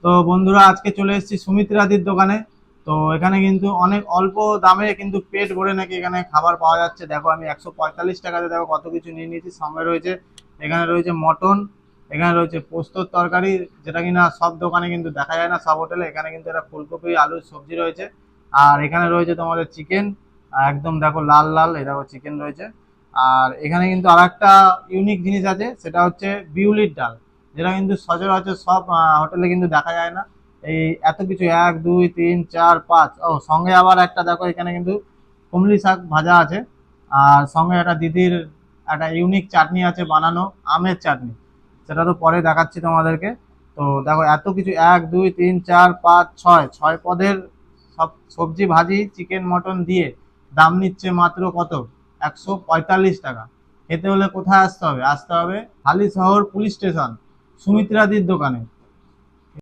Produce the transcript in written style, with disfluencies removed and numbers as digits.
তো বন্ধুরা, আজকে চলে এসেছি সুমিত্রাদির দোকানে। তো এখানে কিন্তু অনেক অল্প দামে কিন্তু পেট ভরে নাকি এখানে খাবার পাওয়া যাচ্ছে। দেখো, আমি 145 টাকাতে দেখো কত কিছু নিয়ে নিয়েছি। সঙ্গে রয়েছে, এখানে রয়েছে মটন, এখানে রয়েছে পোস্তর তরকারি, যেটা কিনা সব দোকানে কিন্তু দেখা যায় না, সব হোটেলে। এখানে কিন্তু একটা ফুলকপি আলুর সবজি রয়েছে। আর এখানে রয়েছে তোমাদের চিকেন, একদম দেখো লাল লাল, এই দেখো চিকেন রয়েছে। আর এখানে কিন্তু আর একটা ইউনিক জিনিস আছে, সেটা হচ্ছে বিউলির ডাল, যেটা কিন্তু সচরাচর সব হোটেলে কিন্তু দেখা যায় না। এই এত কিছু, 1 2 3 4 5, ও সঙ্গে আবার একটা দেখো, এখানে কিন্তু কুমড়ি শাক ভাজা আছে। আর সঙ্গে একটা দিদির একটা ইউনিক চাটনি আছে বানানো, আমের চাটনি, সেটা তো পরে দেখাচ্ছি তোমাদেরকে। তো দেখো, এত কিছু, 1 2 3 4 5 6 ছয় পদের সব সবজি ভাজি চিকেন মটন দিয়ে দাম নিচ্ছে মাত্র কত, 145 টাকা। খেতে হলে কোথায় আসতে হবে? আসতে হবে হালি শহর পুলিশ স্টেশন, সুমিত্রাদির দোকানে।